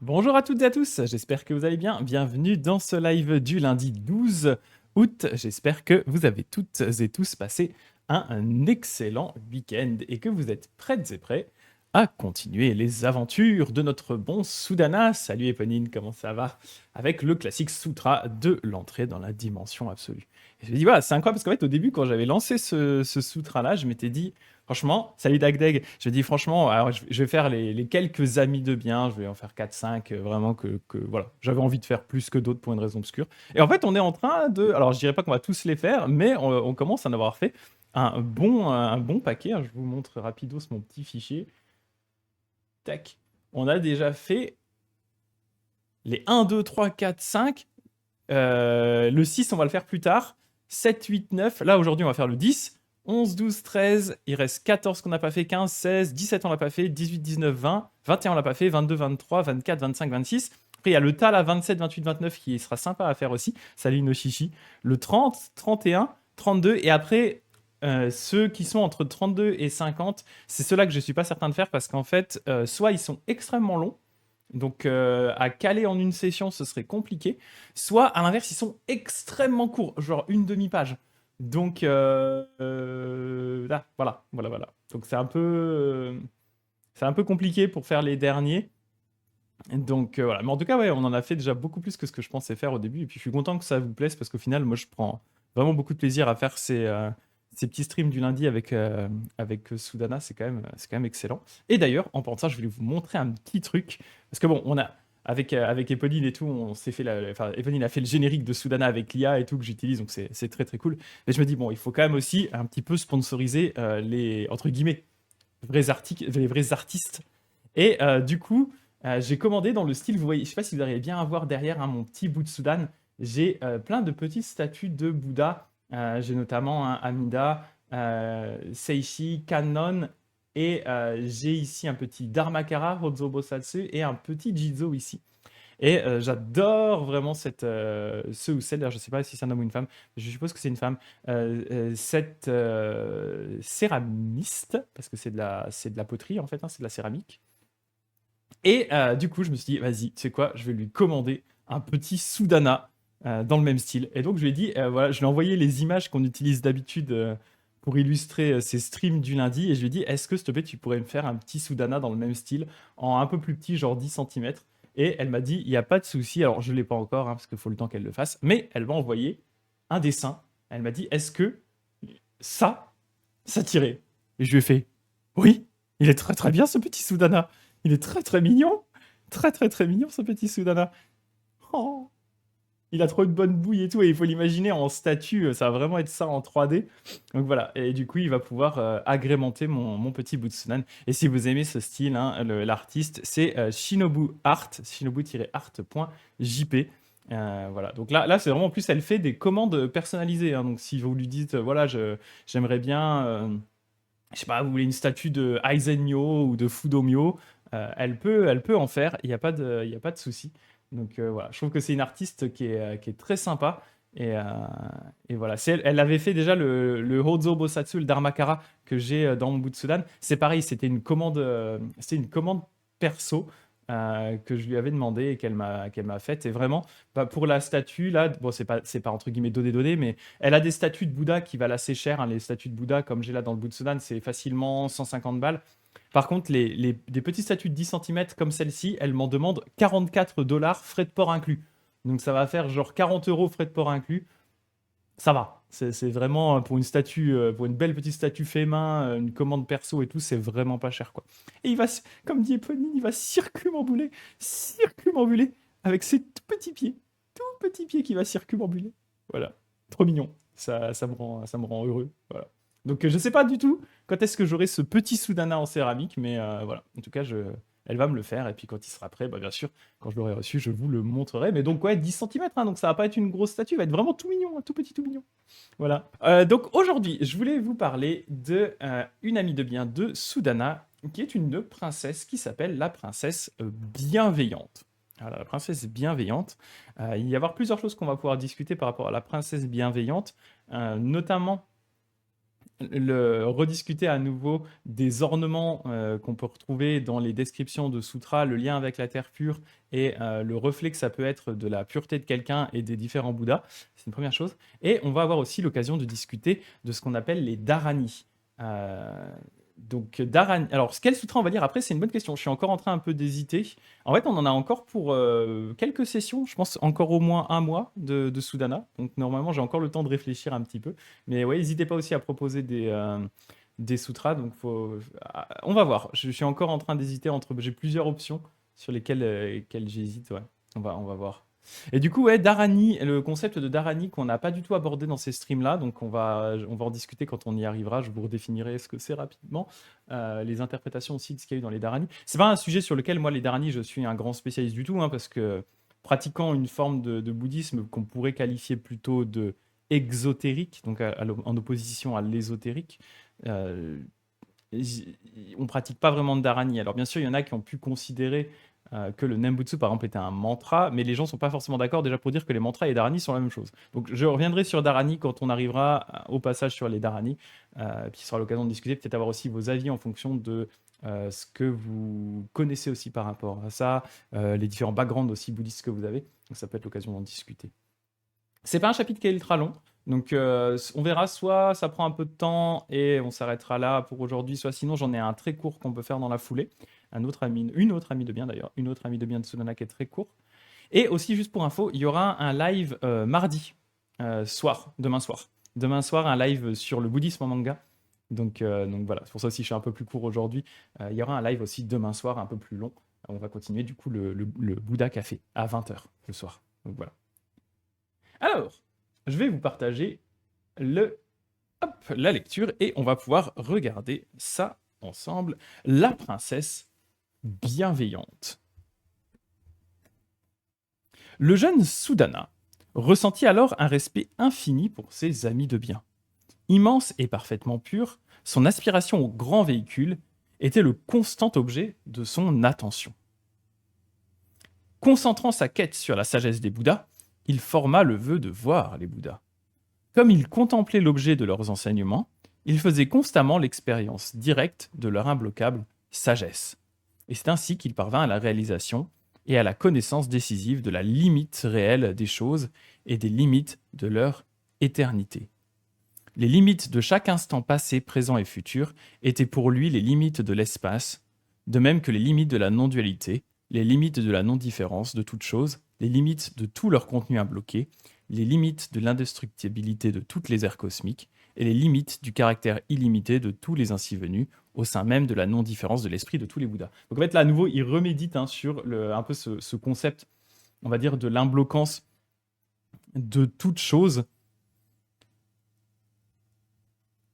Bonjour à toutes et à tous, j'espère que vous allez bien. Bienvenue dans ce live du lundi 12 août. J'espère que vous avez toutes et tous passé un excellent week-end et que vous êtes prêtes et prêts à continuer les aventures de notre bon Soudana. Salut Eponine, comment ça va? Avec le classique sutra de l'entrée dans la dimension absolue. Et je me dis, voilà, c'est incroyable parce qu'en fait, au début, quand j'avais lancé ce sutra-là, je m'étais dit, franchement, salut Dagdeg. Je dis franchement, alors, je vais faire les quelques amis de bien, je vais en faire quatre cinq vraiment voilà. J'avais envie de faire plus que d'autres pour une raison obscure. Et en fait, on est en train de. Alors, je dirais pas qu'on va tous les faire, mais on commence à en avoir fait un bon paquet, hein. Je vous montre rapidos mon petit fichier. Tac. On a déjà fait les 1, 2, 3, 4, 5. Le 6, on va le faire plus tard. 7, 8, 9. Là, aujourd'hui, on va faire le 10. 11, 12, 13. Il reste 14 qu'on n'a pas fait. 15, 16, 17, on l'a pas fait. 18, 19, 20. 21, on l'a pas fait. 22, 23, 24, 25, 26. Après, il y a le TAL à 27, 28, 29 qui sera sympa à faire aussi. Salut Noshishi. Le 30, 31, 32. Et après, ceux qui sont entre 32 et 50, c'est ceux-là que je ne suis pas certain de faire parce qu'en fait, soit ils sont extrêmement longs. Donc, à caler en une session, ce serait compliqué. Soit, à l'inverse, ils sont extrêmement courts, genre une demi-page. Donc, là, voilà. Donc, c'est un peu compliqué pour faire les derniers. Donc, voilà. Mais en tout cas, ouais, on en a fait déjà beaucoup plus que ce que je pensais faire au début. Et puis, je suis content que ça vous plaise parce qu'au final, moi, je prends vraiment beaucoup de plaisir à faire ces petits streams du lundi avec Soudana. C'est quand même excellent. Et d'ailleurs, en pensant, je voulais vous montrer un petit truc. Parce que bon, avec Eponine et tout, on s'est fait enfin, Eponine a fait le générique de Soudana avec l'IA et tout que j'utilise, donc c'est très très cool. Mais je me dis, bon, il faut quand même aussi un petit peu sponsoriser les, entre guillemets, les vrais artistes. Et du coup, j'ai commandé dans le style, vous voyez, je sais pas si vous arrivez bien à voir derrière hein, mon petit bout de Soudan, j'ai plein de petites statues de Bouddha. J'ai notamment un Amida, Seishi, Kannon, et j'ai ici un petit Dharmakara, Hozo Bosatsu, et un petit Jizo ici. Et j'adore vraiment ce ou celle, je ne sais pas si c'est un homme ou une femme, je suppose que c'est une femme, cette céramiste, parce que c'est de la poterie en fait, hein, c'est de la céramique. Et du coup, je me suis dit, vas-y, tu sais quoi, je vais lui commander un petit Soudana dans le même style. Et donc, je lui ai dit, voilà, je lui ai envoyé les images qu'on utilise d'habitude pour illustrer ces streams du lundi. Et je lui ai dit, est-ce que, s'il te plaît, tu pourrais me faire un petit Soudana dans le même style, en un peu plus petit, genre 10 centimètres. Et elle m'a dit, il n'y a pas de souci. Alors, je ne l'ai pas encore, hein, parce qu'il faut le temps qu'elle le fasse. Mais elle m'a envoyé un dessin. Elle m'a dit, est-ce que ça, ça tirait? Et je lui ai fait, oui, il est très très bien ce petit Soudana. Il est très très mignon. Très très très mignon ce petit Soudana. Oh, il a trop une bonne bouille et tout. Et il faut l'imaginer en statue. Ça va vraiment être ça en 3D. Donc voilà. Et du coup, il va pouvoir agrémenter mon petit bout de Sudan. Et si vous aimez ce style, hein, l'artiste, c'est Shinobu Art. Shinobu-art.jp. Voilà. Donc là c'est vraiment en plus, elle fait des commandes personnalisées, hein. Donc si vous lui dites, voilà, j'aimerais bien. Je sais pas, vous voulez une statue de Aizenmyo ou de Fudomyo, elle peut en faire, il y a pas de souci. Donc voilà, je trouve que c'est une artiste qui est très sympa. Et voilà, elle avait fait déjà le Hozo Bosatsu, le Dharmakara que j'ai dans mon Butsudan. C'est pareil, c'était une commande perso que je lui avais demandé et qu'elle m'a faite. Et vraiment, bah, pour la statue, là, bon, c'est pas entre guillemets donné, mais elle a des statues de Bouddha qui valent assez cher, hein. Les statues de Bouddha, comme j'ai là dans le Butsudan, c'est facilement 150 balles. Par contre, des petites statues de 10 centimètres comme celle-ci, elle m'en demande 44 dollars, frais de port inclus. Donc ça va faire genre 40 euros frais de port inclus. Ça va. C'est vraiment pour une statue, pour une belle petite statue fait main, une commande perso et tout, c'est vraiment pas cher quoi. Et comme dit Eponine, il va circumambuler avec ses tout petits pieds qui va circumambuler. Voilà, trop mignon. Ça me rend heureux. Voilà. Donc je sais pas du tout quand est-ce que j'aurai ce petit Soudana en céramique, mais voilà. En tout cas, elle va me le faire et puis quand il sera prêt, bah, bien sûr, quand je l'aurai reçu, je vous le montrerai. Mais donc ouais, 10 centimètres, hein, donc ça va pas être une grosse statue, il va être vraiment tout mignon, hein, tout petit, tout mignon. Voilà. Donc aujourd'hui, je voulais vous parler de une amie de bien de Soudana, qui est une princesse qui s'appelle la princesse bienveillante. Voilà, la princesse bienveillante. Il va y avoir plusieurs choses qu'on va pouvoir discuter par rapport à la princesse bienveillante, notamment rediscuter à nouveau des ornements qu'on peut retrouver dans les descriptions de sutras, le lien avec la terre pure et le reflet que ça peut être de la pureté de quelqu'un et des différents Bouddhas. C'est une première chose. Et on va avoir aussi l'occasion de discuter de ce qu'on appelle les dharani. Donc, dharani. Alors, quel sutra on va lire après, c'est une bonne question. Je suis encore en train un peu d'hésiter. En fait, on en a encore pour quelques sessions, je pense encore au moins un mois de Sudana. Donc, normalement, j'ai encore le temps de réfléchir un petit peu. Mais ouais, n'hésitez pas aussi à proposer des sutras. Donc, on va voir. Je suis encore en train d'hésiter entre. J'ai plusieurs options sur lesquelles j'hésite. Ouais, on va voir. Et du coup, ouais, Dharani, le concept de Dharani qu'on n'a pas du tout abordé dans ces streams-là, donc on va en discuter quand on y arrivera, je vous redéfinirai ce que c'est rapidement, les interprétations aussi de ce qu'il y a eu dans les Dharani. C'est pas un sujet sur lequel, moi, les Dharani, je suis un grand spécialiste du tout, hein, parce que pratiquant une forme de bouddhisme qu'on pourrait qualifier plutôt de exotérique, donc en opposition à l'ésotérique, euh, on pratique pas vraiment de Dharani. Alors bien sûr, il y en a qui ont pu considérer que le Nembutsu, par exemple, était un mantra, mais les gens sont pas forcément d'accord déjà pour dire que les mantras et Dharani sont la même chose. Donc je reviendrai sur Dharani quand on arrivera au passage sur les Dharani, puis ce sera l'occasion de discuter, peut-être avoir aussi vos avis en fonction de ce que vous connaissez aussi par rapport à ça, les différents backgrounds aussi bouddhistes que vous avez. Donc ça peut être l'occasion d'en discuter. C'est pas un chapitre qui est ultra long, donc on verra, soit ça prend un peu de temps et on s'arrêtera là pour aujourd'hui, soit sinon j'en ai un très court qu'on peut faire dans la foulée. Une autre amie de bien d'ailleurs, une autre amie de bien de Sudana qui est très court. Et aussi, juste pour info, il y aura un live mardi soir, demain soir. Demain soir, un live sur le bouddhisme en manga. Donc voilà, c'est pour ça aussi que je suis un peu plus court aujourd'hui. Il y aura un live aussi demain soir, un peu plus long. On va continuer du coup le Bouddha Café à 20h le soir. Donc voilà. Alors, je vais vous partager la lecture et on va pouvoir regarder ça ensemble. La princesse bienveillante. Le jeune Sudana ressentit alors un respect infini pour ses amis de bien. Immense et parfaitement pur, son aspiration au grand véhicule était le constant objet de son attention. Concentrant sa quête sur la sagesse des Bouddhas, il forma le vœu de voir les Bouddhas. Comme il contemplait l'objet de leurs enseignements, il faisait constamment l'expérience directe de leur imbloquable sagesse. Et c'est ainsi qu'il parvint à la réalisation et à la connaissance décisive de la limite réelle des choses et des limites de leur éternité. Les limites de chaque instant passé, présent et futur étaient pour lui les limites de l'espace, de même que les limites de la non-dualité, les limites de la non-différence de toute chose, les limites de tout leur contenu imbloqué, les limites de l'indestructibilité de toutes les aires cosmiques et les limites du caractère illimité de tous les ainsi venus au sein même de la non-différence de l'esprit de tous les Bouddhas. Donc en fait là à nouveau il remédite sur un peu ce concept, on va dire, de l'imbloquance de toute chose,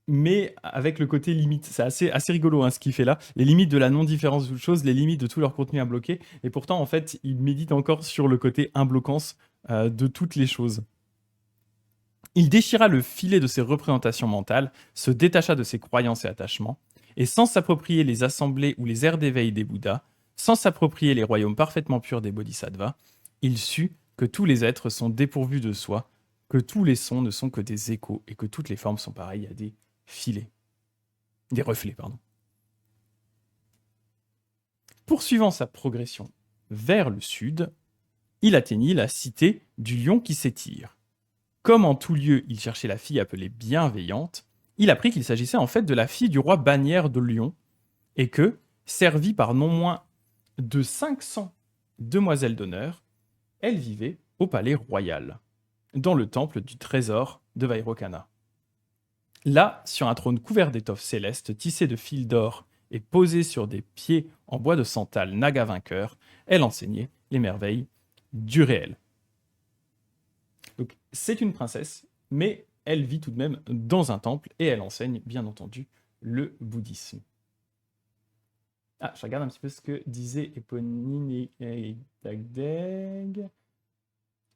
mais avec le côté limite. C'est assez rigolo ce qu'il fait là. Les limites de la non-différence de toute chose, les limites de tout leur contenu imbloqué, et pourtant en fait il médite encore sur le côté imbloquance de toutes les choses. Il déchira le filet de ses représentations mentales, se détacha de ses croyances et attachements, et sans s'approprier les assemblées ou les aires d'éveil des Bouddhas, sans s'approprier les royaumes parfaitement purs des Bodhisattvas, il sut que tous les êtres sont dépourvus de soi, que tous les sons ne sont que des échos et que toutes les formes sont pareilles à des filets. Des reflets, pardon. Poursuivant sa progression vers le sud, il atteignit la cité du lion qui s'étire. Comme en tout lieu il cherchait la fille appelée bienveillante, il apprit qu'il s'agissait en fait de la fille du roi Bannière de Lyon, et que, servie par non moins de 500 demoiselles d'honneur, elle vivait au palais royal, dans le temple du trésor de Vairocana. Là, sur un trône couvert d'étoffes célestes tissées de fils d'or et posé sur des pieds en bois de santal naga vainqueur, elle enseignait les merveilles du réel. Donc, c'est une princesse, mais elle vit tout de même dans un temple et elle enseigne, bien entendu, le bouddhisme. Ah, je regarde un petit peu ce que disait Eponine et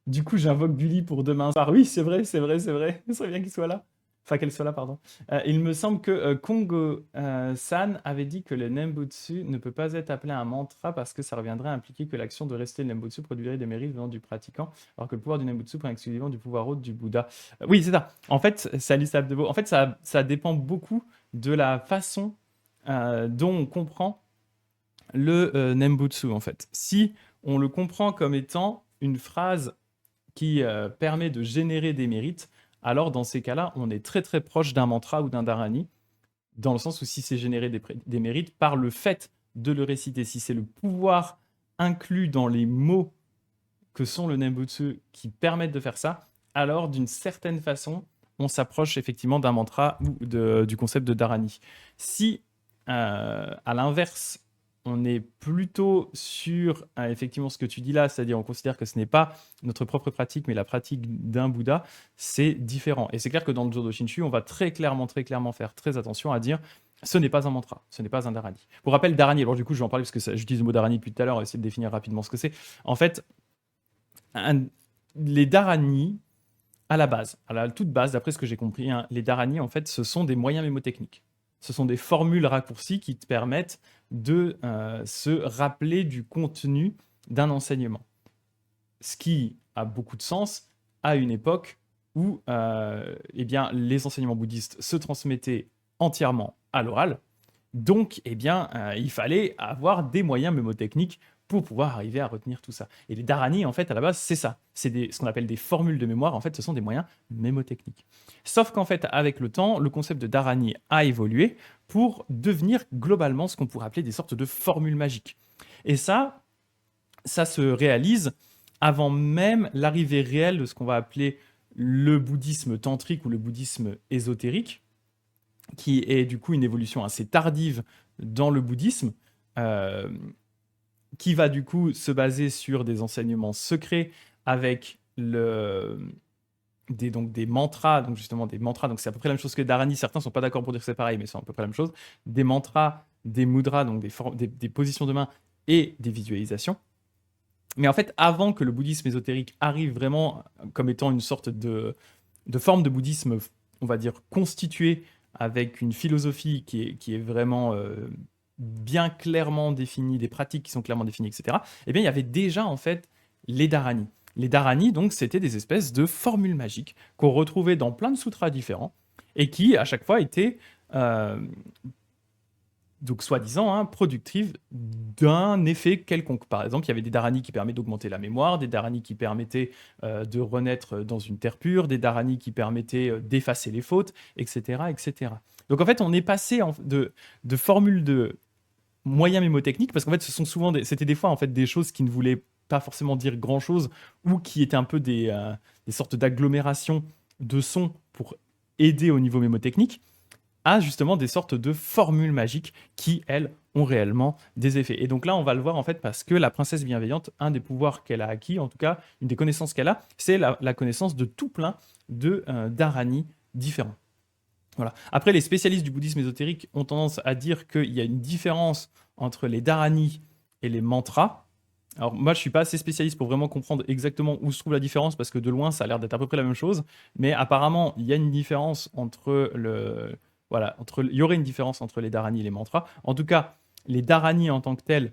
Du coup, j'invoque Gulli pour demain soir. Oui, c'est vrai. Ce serait bien qu'il soit là. Enfin, qu'elle soit là, pardon. Il me semble que Kongo-san avait dit que le Nembutsu ne peut pas être appelé un mantra parce que ça reviendrait à impliquer que l'action de rester le Nembutsu produirait des mérites venant du pratiquant, alors que le pouvoir du Nembutsu provient exclusivement du pouvoir haut du Bouddha. Oui, c'est ça. En fait, salut Sab de Beau. En fait, ça dépend beaucoup de la façon dont on comprend le Nembutsu, en fait. Si on le comprend comme étant une phrase qui permet de générer des mérites, alors dans ces cas-là, on est très très proche d'un mantra ou d'un dharani, dans le sens où si c'est générer des mérites par le fait de le réciter, si c'est le pouvoir inclus dans les mots que sont le Nembutsu qui permettent de faire ça, alors d'une certaine façon, on s'approche effectivement d'un mantra ou du concept de dharani. Si, à l'inverse, on est plutôt sur effectivement ce que tu dis là, c'est-à-dire on considère que ce n'est pas notre propre pratique, mais la pratique d'un Bouddha, c'est différent. Et c'est clair que dans le Jodo Shinshu, on va très clairement faire très attention à dire ce n'est pas un mantra, ce n'est pas un dharani. Pour rappel, dharani, alors du coup je vais en parler parce que j'utilise le mot dharani depuis tout à l'heure, on va essayer de définir rapidement ce que c'est. En fait, les dharani, à la base, à la toute base, d'après ce que j'ai compris, hein, les dharani, en fait, ce sont des moyens mémotechniques. Ce sont des formules raccourcies qui te permettent de se rappeler du contenu d'un enseignement. Ce qui a beaucoup de sens à une époque où eh bien, les enseignements bouddhistes se transmettaient entièrement à l'oral. Donc, eh bien, il fallait avoir des moyens mémotechniques pour pouvoir arriver à retenir tout ça. Et les dharani, en fait, à la base, c'est ça. C'est ce qu'on appelle des formules de mémoire. En fait, ce sont des moyens mémotechniques. Sauf qu'en fait, avec le temps, le concept de dharani a évolué pour devenir globalement ce qu'on pourrait appeler des sortes de formules magiques. Et ça se réalise avant même l'arrivée réelle de ce qu'on va appeler le bouddhisme tantrique ou le bouddhisme ésotérique, qui est du coup une évolution assez tardive dans le bouddhisme, qui va du coup se baser sur des enseignements secrets avec des mantras, donc justement des mantras, donc c'est à peu près la même chose que Dharani, certains ne sont pas d'accord pour dire que c'est pareil, mais c'est à peu près la même chose, des mantras, des mudras, donc des positions de main et des visualisations. Mais en fait, avant que le bouddhisme ésotérique arrive vraiment comme étant une sorte de forme de bouddhisme, on va dire, constituée avec une philosophie qui est vraiment bien clairement définie, des pratiques qui sont clairement définies, etc., eh bien, il y avait déjà, en fait, les dharani. Les dharani, donc, c'était des espèces de formules magiques qu'on retrouvait dans plein de sutras différents et qui, à chaque fois, étaient donc soi-disant productive d'un effet quelconque. Par exemple, il y avait des dharani qui permettaient d'augmenter la mémoire, des dharani qui permettaient de renaître dans une terre pure, des dharani qui permettaient d'effacer les fautes, etc., etc. Donc en fait, on est passé de formules de moyens mémotechniques, parce qu'en fait, c'était des fois en fait des choses qui ne voulaient pas forcément dire grand-chose, ou qui étaient un peu des sortes d'agglomérations de sons pour aider au niveau mémotechnique, à justement des sortes de formules magiques qui, elles, ont réellement des effets. Et donc là, on va le voir en fait parce que la princesse bienveillante, un des pouvoirs qu'elle a acquis, en tout cas, une des connaissances qu'elle a, c'est la connaissance de tout plein de dharani différents. Voilà. Après, les spécialistes du bouddhisme ésotérique ont tendance à dire qu'il y a une différence entre les dharani et les mantras. Alors moi, je suis pas assez spécialiste pour vraiment comprendre exactement où se trouve la différence, parce que de loin, ça a l'air d'être à peu près la même chose. Mais apparemment, il y a une différence il y aurait une différence entre les dharani et les mantras. En tout cas, les dharani en tant que tels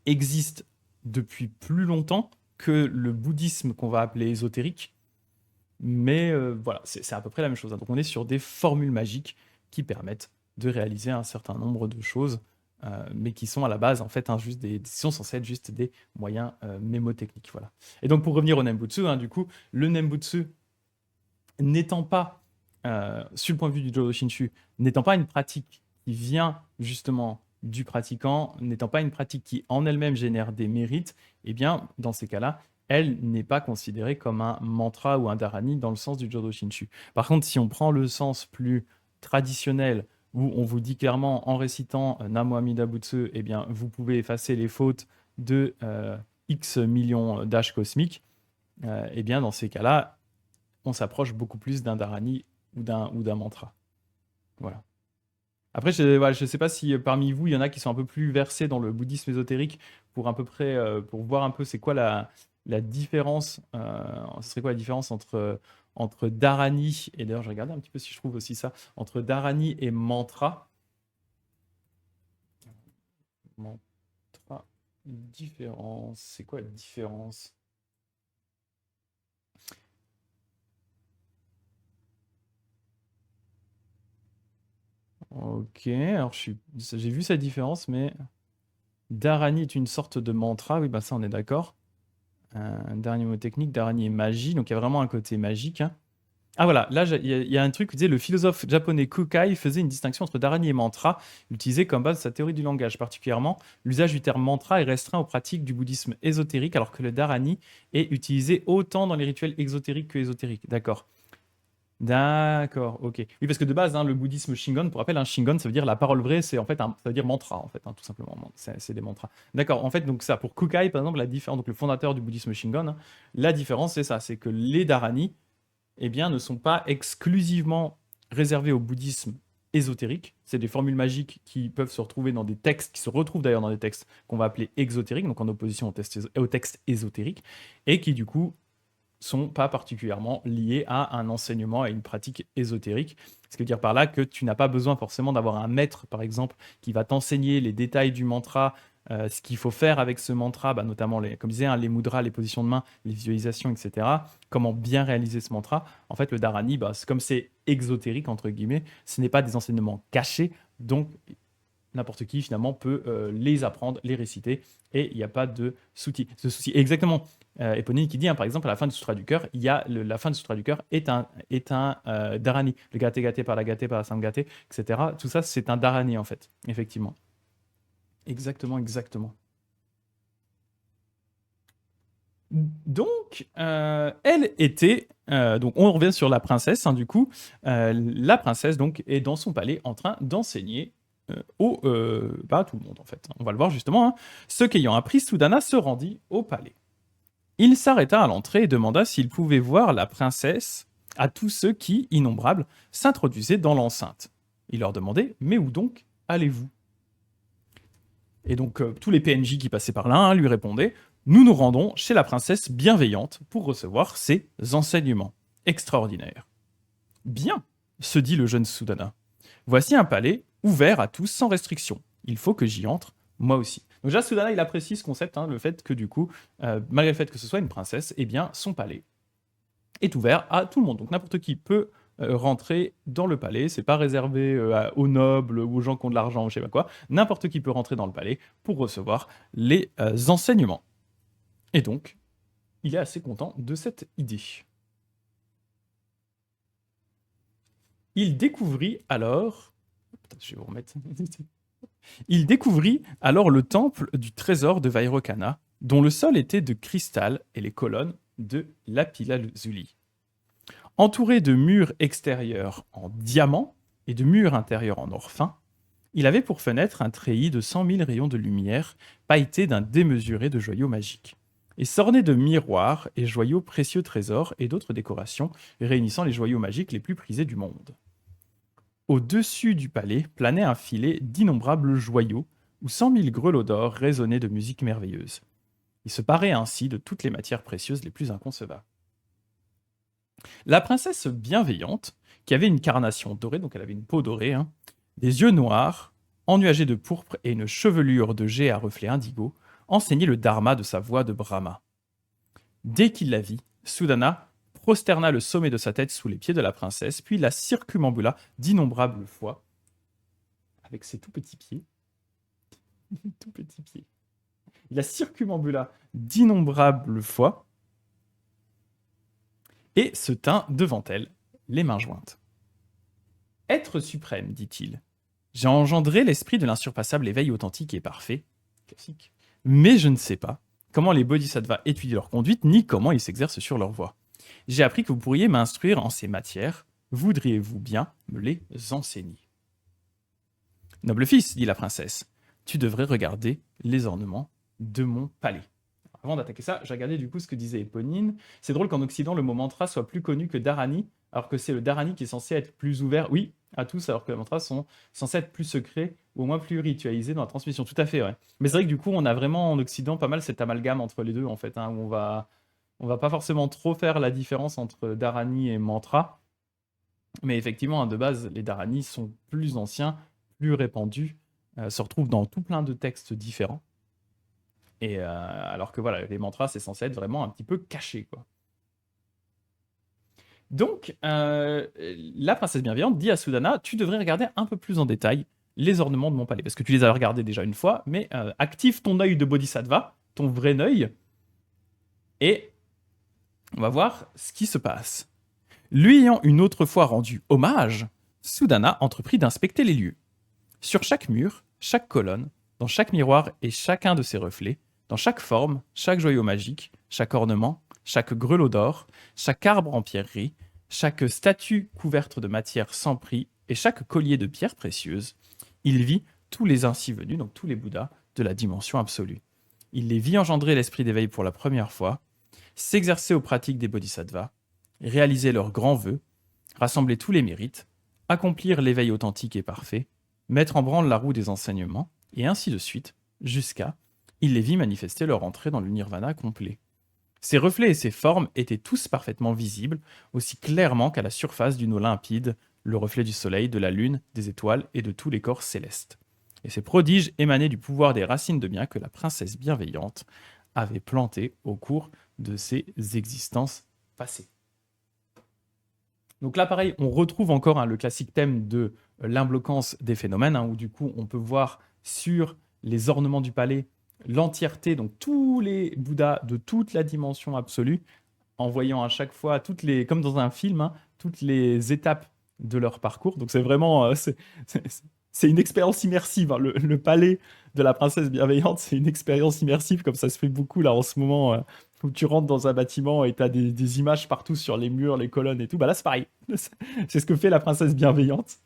existent depuis plus longtemps que le bouddhisme qu'on va appeler ésotérique. Mais voilà, c'est à peu près la même chose. Donc on est sur des formules magiques qui permettent de réaliser un certain nombre de choses, mais qui sont à la base en fait sont censés être juste des moyens mémotechniques. Voilà. Et donc pour revenir au Nembutsu, du coup, le Nembutsu n'étant pas, sur le point de vue du Jodo Shinshu, n'étant pas une pratique qui vient justement du pratiquant, n'étant pas une pratique qui en elle-même génère des mérites, eh bien dans ces cas-là, elle n'est pas considérée comme un mantra ou un dharani dans le sens du Jodo Shinshu. Par contre, si on prend le sens plus traditionnel, où on vous dit clairement en récitant Namo Amida Butsu, eh bien, vous pouvez effacer les fautes de X millions d'âges cosmiques, eh bien, dans ces cas-là, on s'approche beaucoup plus d'un dharani ou d'un mantra. Voilà. Après, je sais pas si parmi vous, il y en a qui sont un peu plus versés dans le bouddhisme ésotérique pour à peu près, pour voir un peu c'est quoi la différence, ce serait quoi la différence entre Dharani, et d'ailleurs je regardais un petit peu si je trouve aussi ça, entre Dharani et mantra. Mantra, différence, c'est quoi la différence? Ok, alors j'ai vu sa différence, mais Dharani est une sorte de mantra, oui, bah ça on est d'accord. Un dernier mot technique, Dharani est magie, donc il y a vraiment un côté magique, hein. Ah voilà, là il y a un truc qui disait le philosophe japonais Kukai faisait une distinction entre Dharani et mantra, utilisé comme base de sa théorie du langage. Particulièrement, l'usage du terme mantra est restreint aux pratiques du bouddhisme ésotérique, alors que le Dharani est utilisé autant dans les rituels exotériques que ésotériques. D'accord. D'accord, ok. Oui, parce que de base, hein, le bouddhisme Shingon, pour rappel, un Shingon, ça veut dire la parole vraie, c'est en fait, ça veut dire mantra, en fait, hein, tout simplement. C'est des mantras. D'accord, en fait, donc ça, pour Kukai, par exemple, la différence, donc le fondateur du bouddhisme Shingon, hein, la différence, c'est ça, c'est que les Dharani, eh bien, ne sont pas exclusivement réservés au bouddhisme ésotérique. C'est des formules magiques qui peuvent se retrouver dans des textes, qui se retrouvent d'ailleurs dans des textes qu'on va appeler exotériques, donc en opposition au texte ésotérique, et qui, du coup, sont pas particulièrement liés à un enseignement, à une pratique ésotérique. Ce qui veut dire par là que tu n'as pas besoin forcément d'avoir un maître, par exemple, qui va t'enseigner les détails du mantra, ce qu'il faut faire avec ce mantra, bah, notamment, comme je disais, hein, les mudras, les positions de main, les visualisations, etc. Comment bien réaliser ce mantra. En fait, le dharani, bah, comme c'est exotérique, entre guillemets, ce n'est pas des enseignements cachés, donc n'importe qui finalement peut les apprendre, les réciter, et il n'y a pas de souci. Exactement. Éponine qui dit, hein, par exemple, à la fin du Sutra du cœur, il y a la fin du Sutra du cœur est un dharani. Le gate par la sangate, etc. Tout ça, c'est un dharani en fait, effectivement. Exactement, exactement. Donc, elle était. Donc, on revient sur la princesse, hein, du coup. La princesse, donc, est dans son palais en train d'enseigner à tout le monde, en fait. On va le voir justement, hein. Ce qu'ayant appris, Sudana se rendit au palais. Il s'arrêta à l'entrée et demanda s'il pouvait voir la princesse à tous ceux qui, innombrables, s'introduisaient dans l'enceinte. Il leur demandait: mais où donc allez-vous? Et donc, tous les PNJ qui passaient par là, hein, lui répondaient: nous nous rendons chez la princesse bienveillante pour recevoir ses enseignements. Extraordinaire. Bien, se dit le jeune Sudana. Voici un palais ouvert à tous sans restriction. Il faut que j'y entre, moi aussi. Donc déjà, Sudana, il apprécie ce concept, hein, le fait que du coup, malgré le fait que ce soit une princesse, eh bien, son palais est ouvert à tout le monde. Donc n'importe qui peut rentrer dans le palais. C'est pas réservé aux nobles ou aux gens qui ont de l'argent ou je sais pas quoi. N'importe qui peut rentrer dans le palais pour recevoir les enseignements. Et donc, il est assez content de cette idée. Il découvrit alors... Je vais vous remettre... Il découvrit alors le temple du trésor de Vairocana, dont le sol était de cristal et les colonnes de lapis-lazuli. Entouré de murs extérieurs en diamant et de murs intérieurs en or fin, il avait pour fenêtre un treillis de 100 000 rayons de lumière pailletés d'un démesuré de joyaux magiques, et s'orné de miroirs et joyaux précieux trésors et d'autres décorations réunissant les joyaux magiques les plus prisés du monde. Au-dessus du palais planait un filet d'innombrables joyaux, où 100 000 grelots d'or résonnaient de musique merveilleuse. Il se parait ainsi de toutes les matières précieuses les plus inconcevables. La princesse bienveillante, qui avait une carnation dorée, donc elle avait une peau dorée, hein, des yeux noirs, ennuagés de pourpre et une chevelure de jet à reflets indigo, enseignait le dharma de sa voix de Brahma. Dès qu'il la vit, Sudana prosterna le sommet de sa tête sous les pieds de la princesse, puis la circumambula d'innombrables fois avec ses tout petits pieds. tout petits pieds. Il la circumambula d'innombrables fois et se tint devant elle, les mains jointes. Être suprême, dit-il, j'ai engendré l'esprit de l'insurpassable éveil authentique et parfait, classique, mais je ne sais pas comment les bodhisattvas étudient leur conduite, ni comment ils s'exercent sur leur voie. J'ai appris que vous pourriez m'instruire en ces matières. Voudriez-vous bien me les enseigner? Noble fils, dit la princesse, tu devrais regarder les ornements de mon palais. Avant d'attaquer ça, j'ai regardé du coup ce que disait Éponine. C'est drôle qu'en Occident, le mot mantra soit plus connu que dharani. alors que c'est le dharani qui est censé être plus ouvert, oui, à tous, alors que les mantras sont censés être plus secrets ou au moins plus ritualisés dans la transmission. Tout à fait, ouais. Mais c'est vrai que du coup, on a vraiment en Occident pas mal cet amalgame entre les deux, en fait, hein, où on va pas forcément trop faire la différence entre dharani et mantra. Mais effectivement, hein, de base, les dharanis sont plus anciens, plus répandus, se retrouvent dans tout plein de textes différents. Et alors que voilà, les mantras, c'est censé être vraiment un petit peu caché, quoi. Donc, la princesse bienveillante dit à Sudana, tu devrais regarder un peu plus en détail les ornements de mon palais, parce que tu les as regardés déjà une fois, mais active ton œil de bodhisattva, ton vrai œil, et on va voir ce qui se passe. Lui ayant une autre fois rendu hommage, Sudana entreprit d'inspecter les lieux. Sur chaque mur, chaque colonne, dans chaque miroir et chacun de ses reflets, dans chaque forme, chaque joyau magique, chaque ornement, chaque grelot d'or, chaque arbre en pierrerie, chaque statue couverte de matière sans prix et chaque collier de pierres précieuses, il vit tous les ainsi venus, donc tous les Bouddhas, de la dimension absolue. Il les vit engendrer l'esprit d'éveil pour la première fois, s'exercer aux pratiques des bodhisattvas, réaliser leurs grands vœux, rassembler tous les mérites, accomplir l'éveil authentique et parfait, mettre en branle la roue des enseignements, et ainsi de suite, jusqu'à il les vit manifester leur entrée dans le nirvana complet. Ces reflets et ces formes étaient tous parfaitement visibles, aussi clairement qu'à la surface d'une eau limpide, le reflet du soleil, de la lune, des étoiles et de tous les corps célestes. Et ces prodiges émanaient du pouvoir des racines de bien que la princesse bienveillante avait plantées au cours de ses existences passées. Donc là, pareil, on retrouve encore le classique thème de l'imbloquance des phénomènes, où du coup, on peut voir sur les ornements du palais l'entièreté, donc tous les Bouddhas de toute la dimension absolue, en voyant à chaque fois, comme dans un film, toutes les étapes de leur parcours. Donc c'est vraiment, c'est une expérience immersive. Le palais de la princesse bienveillante, c'est une expérience immersive, comme ça se fait beaucoup là en ce moment, où tu rentres dans un bâtiment et tu as des images partout sur les murs, les colonnes et tout. Bah là, c'est pareil. C'est ce que fait la princesse bienveillante.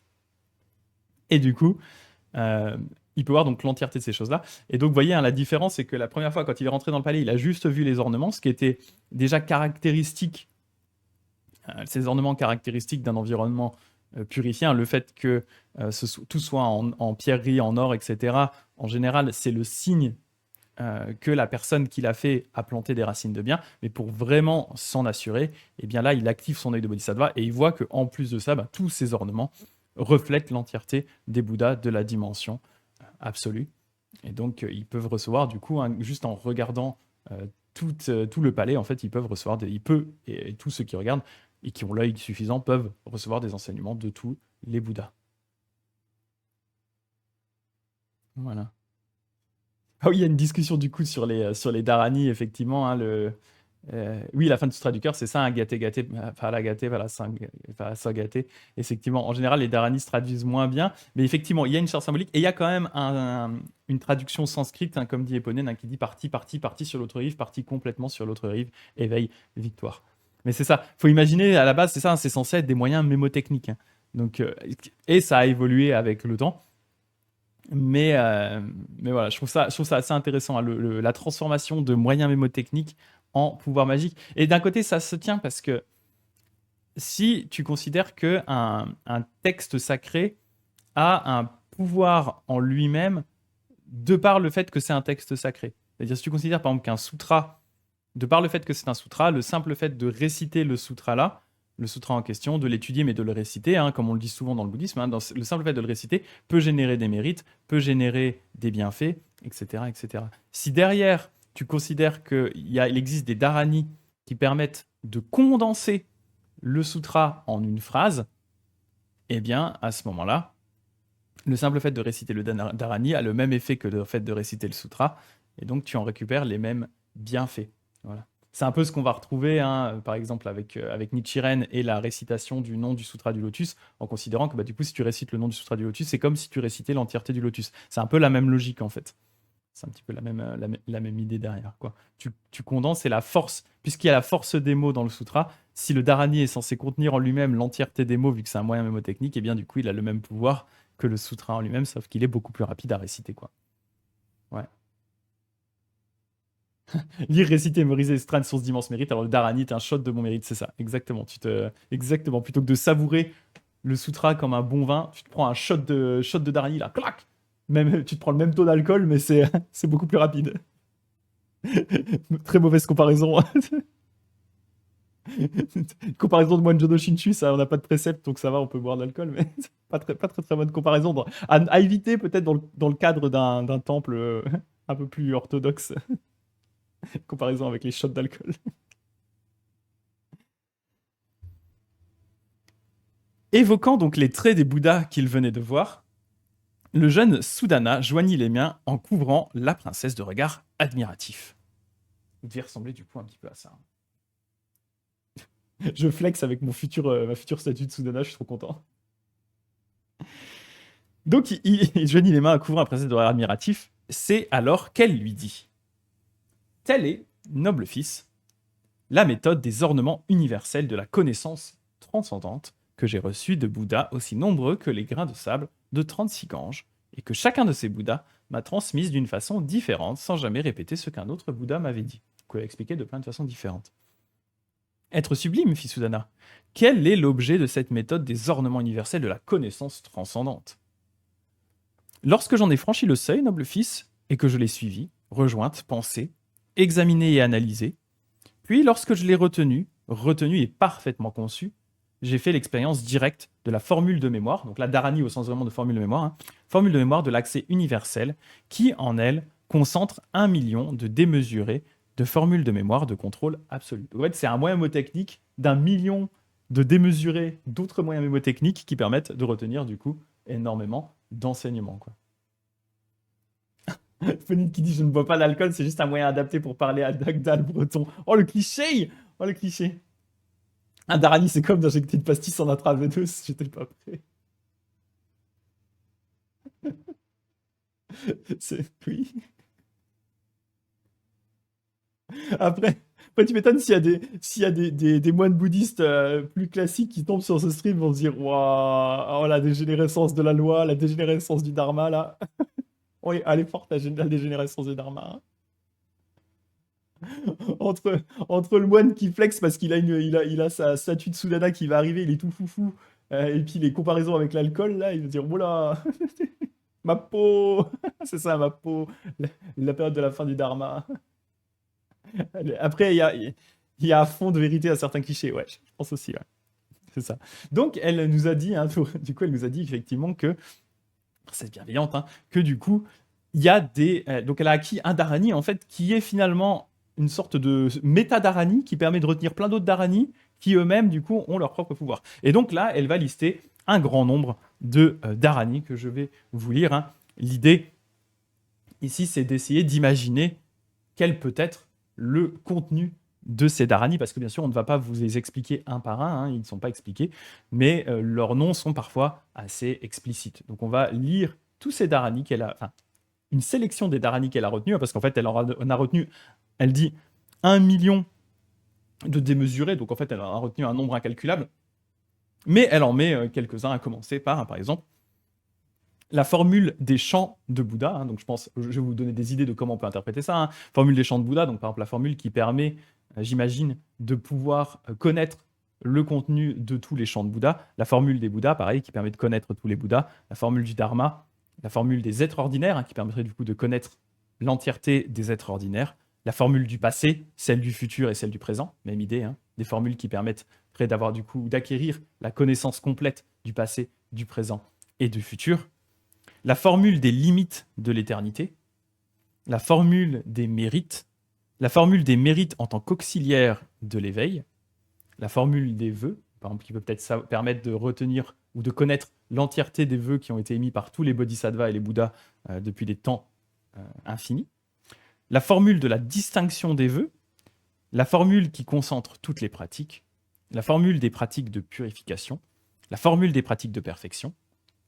Et du coup, euh, il peut voir donc l'entièreté de ces choses-là. Et donc, vous voyez, la différence, c'est que la première fois, quand il est rentré dans le palais, il a juste vu les ornements, ce qui était déjà caractéristique, ces ornements caractéristiques d'un environnement purifié, le fait que tout soit en pierrerie, en or, etc. En général, c'est le signe que la personne qui l'a fait a planté des racines de bien, mais pour vraiment s'en assurer, eh bien là, il active son œil de bodhisattva et il voit qu'en plus de ça, tous ces ornements reflètent l'entièreté des Bouddhas de la dimension absolue. Et donc, ils peuvent recevoir, du coup, juste en regardant tout le palais, en fait, ils peuvent recevoir, et tous ceux qui regardent et qui ont l'œil suffisant peuvent recevoir des enseignements de tous les Bouddhas. Voilà. Ah oui, il y a une discussion du coup sur les Dharani, effectivement. Oui, la fin du Sutra du cœur, c'est ça, gâté, gâté, phala gâté, voilà, ça gâté. Effectivement, en général, les Dharani se traduisent moins bien, mais effectivement, il y a une charge symbolique et il y a quand même une traduction sanscrite, comme dit Eponen, qui dit partie, partie, partie sur l'autre rive, partie complètement sur l'autre rive, éveil, victoire. Mais c'est ça, faut imaginer, à la base, c'est ça, c'est censé être des moyens mémotechniques. Donc, et ça a évolué avec le temps. Mais voilà, je trouve ça assez intéressant, la transformation de moyens mémotechniques en pouvoir magique. Et d'un côté, ça se tient parce que si tu considères qu'un texte sacré a un pouvoir en lui-même de par le fait que c'est un texte sacré. C'est-à-dire, si tu considères par exemple qu'un sutra, de par le fait que c'est un sutra, le simple fait de réciter le sutra-là, le sutra en question, de l'étudier mais de le réciter, comme on le dit souvent dans le bouddhisme, le simple fait de le réciter peut générer des mérites, peut générer des bienfaits, etc. etc. Si derrière, tu considères qu'il existe des dharani qui permettent de condenser le sutra en une phrase, eh bien, à ce moment-là, le simple fait de réciter le dharani a le même effet que le fait de réciter le sutra, et donc tu en récupères les mêmes bienfaits. Voilà. C'est un peu ce qu'on va retrouver, par exemple, avec Nichiren et la récitation du nom du Sutra du Lotus, en considérant que du coup, si tu récites le nom du Sutra du Lotus, c'est comme si tu récitais l'entièreté du Lotus. C'est un peu la même logique, en fait. C'est un petit peu la même idée derrière, quoi. Tu condenses, et la force, puisqu'il y a la force des mots dans le sutra, si le dharani est censé contenir en lui-même l'entièreté des mots, vu que c'est un moyen mémotechnique, et bien du coup, il a le même pouvoir que le sutra en lui-même, sauf qu'il est beaucoup plus rapide à réciter, quoi. Ouais. Lire, réciter, mémoriser, c'est une source d'immense mérite. Alors le dharani est un shot de mon mérite, c'est ça. Exactement. Exactement. Plutôt que de savourer le sutra comme un bon vin, tu te prends un shot de dharani là, clac. Même, tu te prends le même taux d'alcool, mais c'est c'est beaucoup plus rapide. Très mauvaise comparaison. Comparaison de moine Jodo Shinshu, ça, on n'a pas de précepte, donc ça va, on peut boire de l'alcool, mais c'est pas très très bonne comparaison. À éviter peut-être dans le cadre d'un temple un peu plus orthodoxe. Comparaison avec les shots d'alcool. Évoquant donc les traits des Bouddhas qu'il venait de voir, le jeune Sudana joignit les miens en couvrant la princesse de regards admiratifs. Il devait ressembler du coup un petit peu à ça. Je flex avec ma future statue de Sudana, je suis trop content. Donc il joignit les mains en couvrant la princesse de regards admiratifs. C'est alors qu'elle lui dit: telle est, noble fils, la méthode des ornements universels de la connaissance transcendante que j'ai reçue de Bouddhas aussi nombreux que les grains de sable de 36 ganges, et que chacun de ces Bouddhas m'a transmise d'une façon différente sans jamais répéter ce qu'un autre Bouddha m'avait dit. Vous expliquer de plein de façons différentes. Être sublime, fit Sudana. Quel est l'objet de cette méthode des ornements universels de la connaissance transcendante? Lorsque j'en ai franchi le seuil, noble fils, et que je l'ai suivi, rejointe, pensée, examinée et analysée, puis lorsque je l'ai retenu et parfaitement conçu, j'ai fait l'expérience directe de la formule de mémoire, donc la dharani au sens vraiment de formule de mémoire, formule de mémoire de l'accès universel, qui en elle concentre 1 million de démesurés de formules de mémoire de contrôle absolu. En fait, c'est un moyen mnémotechnique d'1 million de démesurés d'autres moyens mnémotechniques qui permettent de retenir du coup énormément d'enseignements. Fonit qui dit je ne bois pas d'alcool, c'est juste un moyen adapté pour parler à Dagdal breton. Oh le cliché! Oh le cliché! Un dharani, c'est comme d'injecter une pastis en intraveineuse, j'étais pas prêt. Oui. Après, tu m'étonnes s'il y a des moines bouddhistes plus classiques qui tombent sur ce stream, vont se dire waouh, oh la dégénérescence de la loi, la dégénérescence du dharma là. Oui, elle est forte la dégénérescence du dharma. Entre le moine qui flex parce qu'il a sa statue de Sudana qui va arriver, il est tout foufou, et puis les comparaisons avec l'alcool, là, il va dire, oula, ma peau, c'est ça, ma peau, la période de la fin du Dharma. Après, il y a à fond de vérité à certains clichés, ouais, je pense aussi, ouais. C'est ça. Donc, elle nous a dit, du coup, elle nous a dit effectivement que, c'est bienveillante, que du coup, il y a donc elle a acquis un Dharani, en fait, qui est finalement une sorte de méta-Dharani qui permet de retenir plein d'autres Dharani qui eux-mêmes, du coup, ont leur propre pouvoir. Et donc là, elle va lister un grand nombre de Dharani que je vais vous lire. L'idée, ici, c'est d'essayer d'imaginer quel peut être le contenu de ces Dharani, parce que bien sûr, on ne va pas vous les expliquer un par un, ils ne sont pas expliqués, mais leurs noms sont parfois assez explicites. Donc on va lire tous ces Dharani qu'elle a, enfin, une sélection des Dharani qu'elle a retenus, parce qu'en fait, elle en a retenu, elle dit 1 million de démesurés, donc en fait, elle en a retenu un nombre incalculable, mais elle en met quelques-uns, à commencer par exemple, la formule des chants de Bouddha, donc je vais vous donner des idées de comment on peut interpréter ça. Formule des chants de Bouddha, donc par exemple la formule qui permet, j'imagine, de pouvoir connaître le contenu de tous les chants de Bouddha. La formule des Bouddhas, pareil, qui permet de connaître tous les Bouddhas. La formule du Dharma, la formule des êtres ordinaires, qui permettrait du coup de connaître l'entièreté des êtres ordinaires. La formule du passé, celle du futur et celle du présent, même idée, des formules qui permettent d'avoir du coup d'acquérir la connaissance complète du passé, du présent et du futur. La formule des limites de l'éternité, la formule des mérites en tant qu'auxiliaire de l'éveil, la formule des vœux, par exemple, qui peut peut-être permettre de retenir ou de connaître l'entièreté des vœux qui ont été émis par tous les bodhisattvas et les bouddhas depuis des temps infinis, la formule de la distinction des vœux, la formule qui concentre toutes les pratiques, la formule des pratiques de purification, la formule des pratiques de perfection,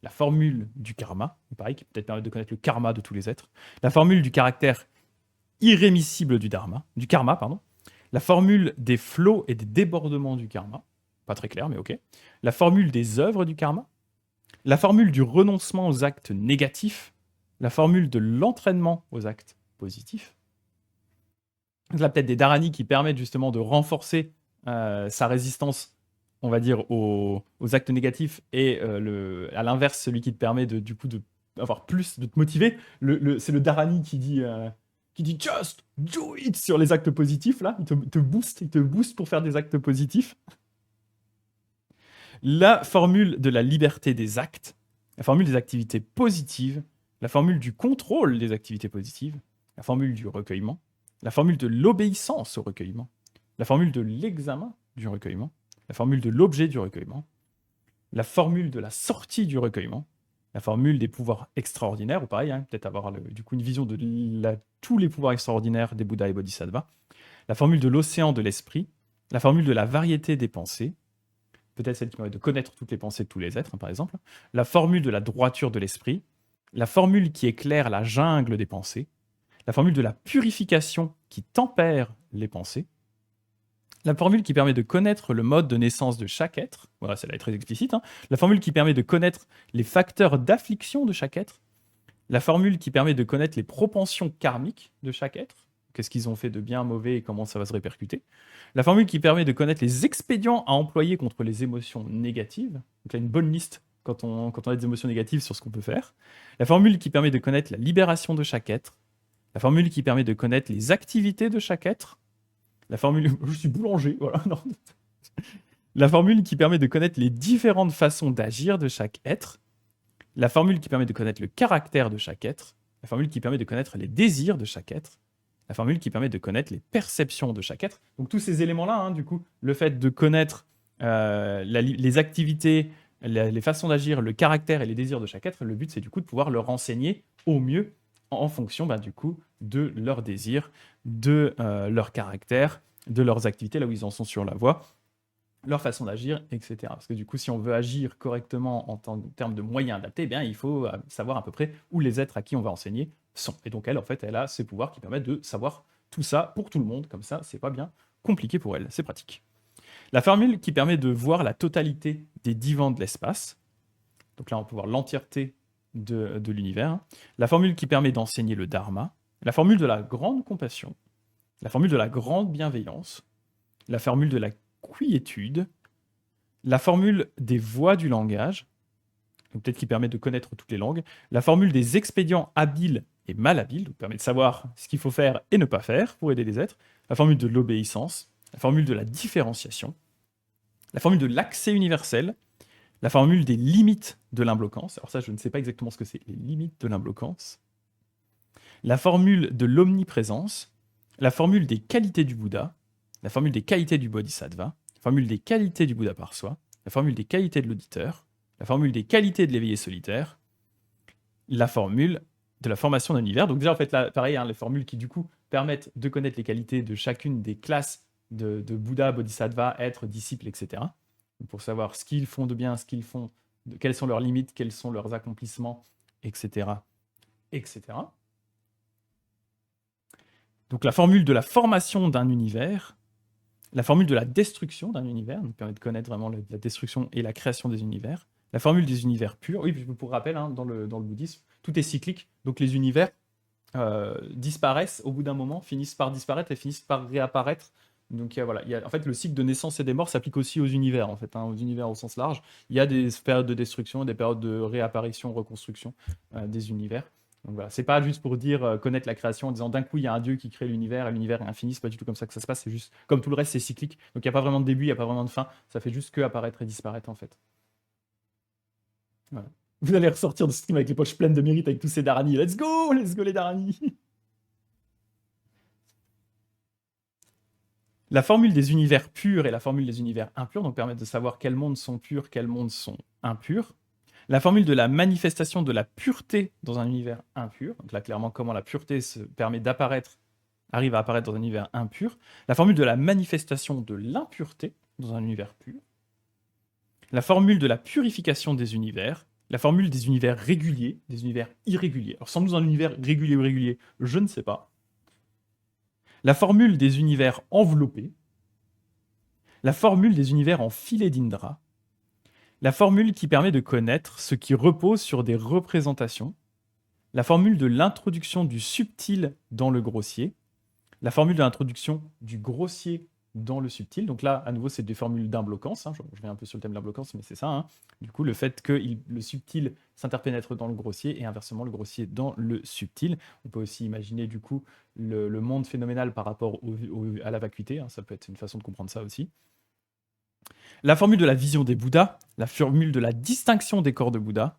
la formule du karma, pareil, qui peut-être permettre de connaître le karma de tous les êtres, la formule du caractère irrémissible du karma, la formule des flots et des débordements du karma, pas très clair, mais ok, la formule des œuvres du karma, la formule du renoncement aux actes négatifs, la formule de l'entraînement aux actes positifs, Là, peut-être des Dharani qui permettent justement de renforcer sa résistance, on va dire, aux actes négatifs, et à l'inverse, celui qui te permet du coup avoir plus, de te motiver. C'est le Dharani qui dit Just do it sur les actes positifs, là. Il te booste pour faire des actes positifs. La formule de la liberté des actes, la formule des activités positives, la formule du contrôle des activités positives, la formule du recueillement, la formule de l'obéissance au recueillement, la formule de l'examen du recueillement, la formule de l'objet du recueillement, la formule de la sortie du recueillement, la formule des pouvoirs extraordinaires, ou pareil, hein, peut-être avoir du coup une vision de tous les pouvoirs extraordinaires des Bouddhas et Bodhisattvas, la formule de l'océan de l'esprit, la formule de la variété des pensées, peut-être celle qui permet de connaître toutes les pensées de tous les êtres, hein, par exemple, la formule de la droiture de l'esprit, la formule qui éclaire la jungle des pensées, la formule de la purification qui tempère les pensées, la formule qui permet de connaître le mode de naissance de chaque être, voilà, celle-là est très explicite, hein, la formule qui permet de connaître les facteurs d'affliction de chaque être, la formule qui permet de connaître les propensions karmiques de chaque être, qu'est-ce qu'ils ont fait de bien, mauvais et comment ça va se répercuter, la formule qui permet de connaître les expédients à employer contre les émotions négatives, donc là une bonne liste quand on a des émotions négatives sur ce qu'on peut faire, la formule qui permet de connaître la libération de chaque être, la formule qui permet de connaître les activités de chaque être, la formule... Je suis boulanger, voilà, non. La formule qui permet de connaître les différentes façons d'agir de chaque être, la formule qui permet de connaître le caractère de chaque être, la formule qui permet de connaître les désirs de chaque être, la formule qui permet de connaître les perceptions de chaque être. Donc tous ces éléments-là, hein, du coup, le fait de connaître les activités, les façons d'agir, le caractère et les désirs de chaque être, le but c'est du coup de pouvoir leur renseigner au mieux en fonction du coup de leurs désirs, de leur caractère, de leurs activités, là où ils en sont sur la voie, leur façon d'agir, etc. Parce que du coup, si on veut agir correctement en termes de moyens adaptés, eh bien, il faut savoir à peu près où les êtres à qui on va enseigner sont. Et donc elle, en fait, elle a ses pouvoirs qui permettent de savoir tout ça pour tout le monde. Comme ça, c'est pas bien compliqué pour elle, c'est pratique. La formule qui permet de voir la totalité des divans de l'espace. Donc là, on peut voir l'entièreté de l'univers. La formule qui permet d'enseigner le dharma. La formule de la grande compassion. La formule de la grande bienveillance. La formule de la quiétude, la formule des voies du langage, peut-être qui permet de connaître toutes les langues, la formule des expédients habiles et mal habiles, qui permet de savoir ce qu'il faut faire et ne pas faire pour aider les êtres, la formule de l'obéissance, la formule de la différenciation, la formule de l'accès universel, la formule des limites de l'imbloquance, alors ça je ne sais pas exactement ce que c'est, les limites de l'imbloquance, la formule de l'omniprésence, la formule des qualités du Bouddha, la formule des qualités du Bodhisattva, la formule des qualités du Bouddha par soi, la formule des qualités de l'auditeur, la formule des qualités de l'éveillé solitaire, la formule de la formation d'un univers. Donc déjà, en fait, là, pareil, hein, les formules qui, du coup, permettent de connaître les qualités de chacune des classes de Bouddha, Bodhisattva, être, disciple, etc. Donc, pour savoir ce qu'ils font de bien, ce qu'ils font, quelles sont leurs limites, quels sont leurs accomplissements, etc. etc. Donc la formule de la formation d'un univers, la formule de la destruction d'un univers, nous permet de connaître vraiment la destruction et la création des univers, la formule des univers purs, oui, pour rappel, hein, dans le bouddhisme, tout est cyclique, donc les univers disparaissent au bout d'un moment, finissent par disparaître et finissent par réapparaître. Donc voilà, en fait, le cycle de naissance et des morts s'applique aussi aux univers, en fait, hein, aux univers au sens large. Il y a des périodes de destruction, des périodes de réapparition, reconstruction des univers. Donc voilà, c'est pas juste pour dire connaître la création en disant d'un coup il y a un dieu qui crée l'univers et l'univers est infini, c'est pas du tout comme ça que ça se passe, c'est juste comme tout le reste, c'est cyclique. Donc il n'y a pas vraiment de début, il n'y a pas vraiment de fin, ça fait juste que apparaître et disparaître en fait. Voilà. Vous allez ressortir de ce stream avec les poches pleines de mérite avec tous ces Dharani. Let's go les Dharani. La formule des univers purs et la formule des univers impurs donc permettent de savoir quels mondes sont purs, quels mondes sont impurs. La formule de la manifestation de la pureté dans un univers impur, donc là clairement comment la pureté se permet d'apparaître, arrive à apparaître dans un univers impur. La formule de la manifestation de l'impureté dans un univers pur. La formule de la purification des univers. La formule des univers réguliers, des univers irréguliers. Alors sommes-nous un univers régulier ou irrégulier? Je ne sais pas. La formule des univers enveloppés. La formule des univers en filet d'Indra. La formule qui permet de connaître ce qui repose sur des représentations, la formule de l'introduction du subtil dans le grossier, La formule de l'introduction du grossier dans le subtil. Donc là, à nouveau, c'est des formules d'imblocance. Je vais un peu sur le thème de l'imblocance, mais c'est ça. Du coup, le fait que le subtil s'interpénètre dans le grossier et inversement le grossier dans le subtil. On peut aussi imaginer du coup le monde phénoménal par rapport à la vacuité. Ça peut être une façon de comprendre ça aussi. La formule de la vision des Bouddhas, la formule de la distinction des corps de Bouddha,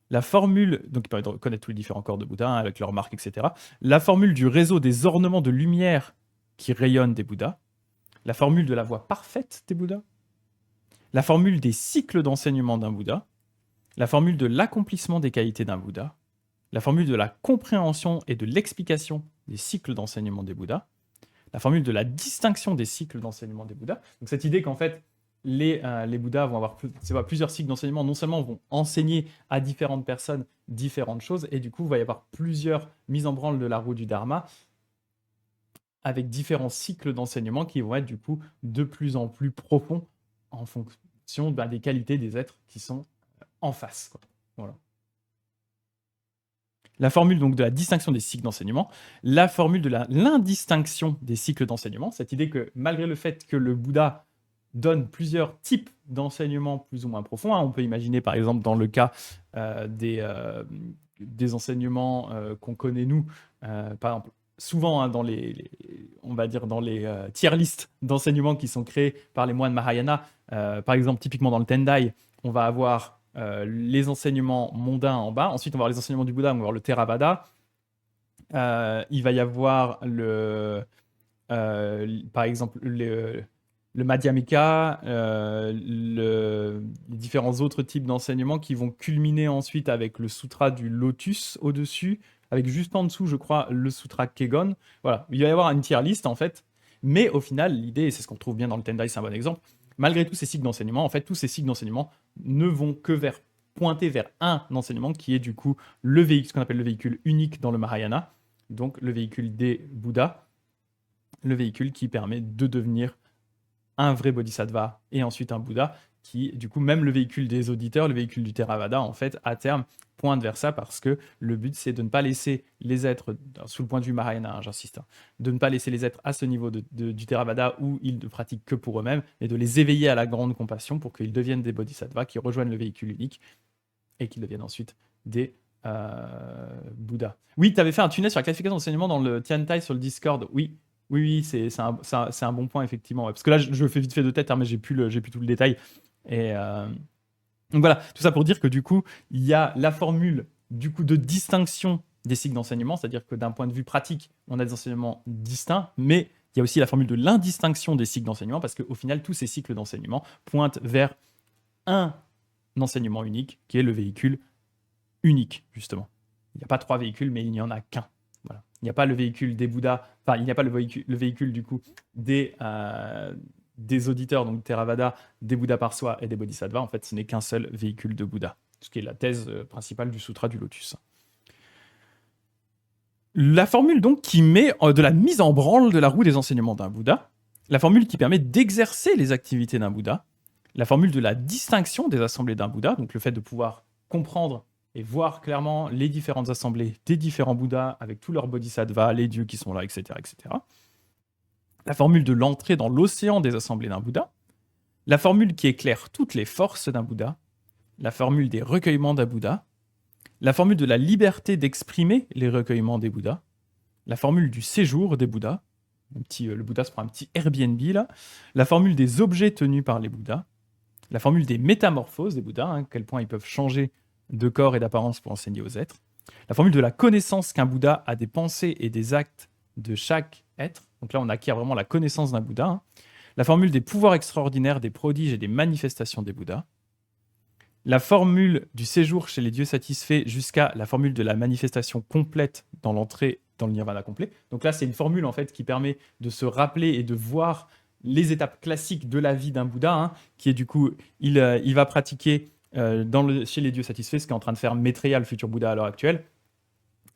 la formule, donc il permet de reconnaître tous les différents corps de Bouddha avec leurs marques, etc. La formule du réseau des ornements de lumière qui rayonnent des Bouddhas, la formule de la voie parfaite des Bouddhas, la formule des cycles d'enseignement d'un Bouddha, la formule de l'accomplissement des qualités d'un Bouddha, la formule de la compréhension et de l'explication des cycles d'enseignement des Bouddhas, la formule de la distinction des cycles d'enseignement des Bouddhas. Donc cette idée qu'en fait, les Bouddhas vont avoir plusieurs cycles d'enseignement, non seulement vont enseigner à différentes personnes différentes choses, et du coup, il va y avoir plusieurs mises en branle de la roue du Dharma, avec différents cycles d'enseignement qui vont être du coup de plus en plus profonds en fonction des qualités des êtres qui sont en face. Voilà. La formule donc de la distinction des cycles d'enseignement, la formule de l'indistinction des cycles d'enseignement, cette idée que malgré le fait que le Bouddha donne plusieurs types d'enseignements plus ou moins profonds, on peut imaginer par exemple dans le cas des enseignements qu'on connaît nous, par exemple souvent dans on va dire dans les tier lists d'enseignements qui sont créés par les moines Mahayana, par exemple typiquement dans le Tendai, on va avoir les enseignements mondains en bas. Ensuite, on va voir les enseignements du Bouddha, on va voir le Theravada. Il va y avoir par exemple le Madhyamika, les différents autres types d'enseignements qui vont culminer ensuite avec le sutra du lotus au-dessus, avec juste en dessous, je crois, le sutra Kegon. Voilà, il va y avoir une tier list en fait. Mais au final, l'idée, et c'est ce qu'on trouve bien dans le Tendai, c'est un bon exemple, malgré tous ces cycles d'enseignement, en fait, tous ces cycles d'enseignement ne vont que pointer vers un enseignement qui est du coup le véhicule, ce qu'on appelle le véhicule unique dans le Mahayana, donc le véhicule des Bouddhas, le véhicule qui permet de devenir un vrai bodhisattva et ensuite un Bouddha, qui, du coup, même le véhicule des auditeurs, le véhicule du Theravada, en fait, à terme, pointe vers ça parce que le but, c'est de ne pas laisser les êtres, sous le point de vue Mahayana, j'insiste, de ne pas laisser les êtres à ce niveau du Theravada où ils ne pratiquent que pour eux-mêmes, et de les éveiller à la grande compassion pour qu'ils deviennent des bodhisattvas qui rejoignent le véhicule unique et qu'ils deviennent ensuite des Bouddhas. Oui, tu avais fait un tunnel sur la classification d'enseignement dans le Tiantai sur le Discord. Oui, oui, c'est un bon point, effectivement. Ouais. Parce que là, je fais vite fait de tête, mais j'ai plus tout le détail. Et donc voilà, tout ça pour dire que du coup, il y a la formule du coup de distinction des cycles d'enseignement, c'est-à-dire que d'un point de vue pratique, on a des enseignements distincts, mais il y a aussi la formule de l'indistinction des cycles d'enseignement, parce qu'au final, tous ces cycles d'enseignement pointent vers un enseignement unique, qui est le véhicule unique, justement. Il n'y a pas 3 véhicules, mais il n'y en a qu'un. Voilà. Il n'y a pas le véhicule des Bouddhas, enfin, il n'y a pas le véhicule du coup des auditeurs, donc Theravada, des Bouddhas par soi et des Bodhisattvas. En fait, ce n'est qu'un seul véhicule de Bouddha, ce qui est la thèse principale du Sutra du Lotus. La formule donc qui met de la mise en branle de la roue des enseignements d'un Bouddha, la formule qui permet d'exercer les activités d'un Bouddha, la formule de la distinction des assemblées d'un Bouddha, donc le fait de pouvoir comprendre et voir clairement les différentes assemblées des différents Bouddhas avec tous leurs bodhisattvas, les dieux qui sont là, etc., etc. La formule de l'entrée dans l'océan des assemblées d'un Bouddha, la formule qui éclaire toutes les forces d'un Bouddha, la formule des recueillements d'un Bouddha, la formule de la liberté d'exprimer les recueillements des Bouddhas, la formule du séjour des Bouddhas, le Bouddha se prend un petit Airbnb là, la formule des objets tenus par les Bouddhas, la formule des métamorphoses des Bouddhas, à quel point ils peuvent changer de corps et d'apparence pour enseigner aux êtres, la formule de la connaissance qu'un Bouddha a des pensées et des actes de chaque être, donc là on acquiert vraiment la connaissance d'un Bouddha, la formule des pouvoirs extraordinaires, des prodiges et des manifestations des Bouddhas, la formule du séjour chez les dieux satisfaits jusqu'à la formule de la manifestation complète dans l'entrée dans le nirvana complet. Donc là, c'est une formule en fait qui permet de se rappeler et de voir les étapes classiques de la vie d'un Bouddha, qui est du coup, il va pratiquer chez les dieux satisfaits, ce qu'est en train de faire Maitreya, le futur Bouddha à l'heure actuelle.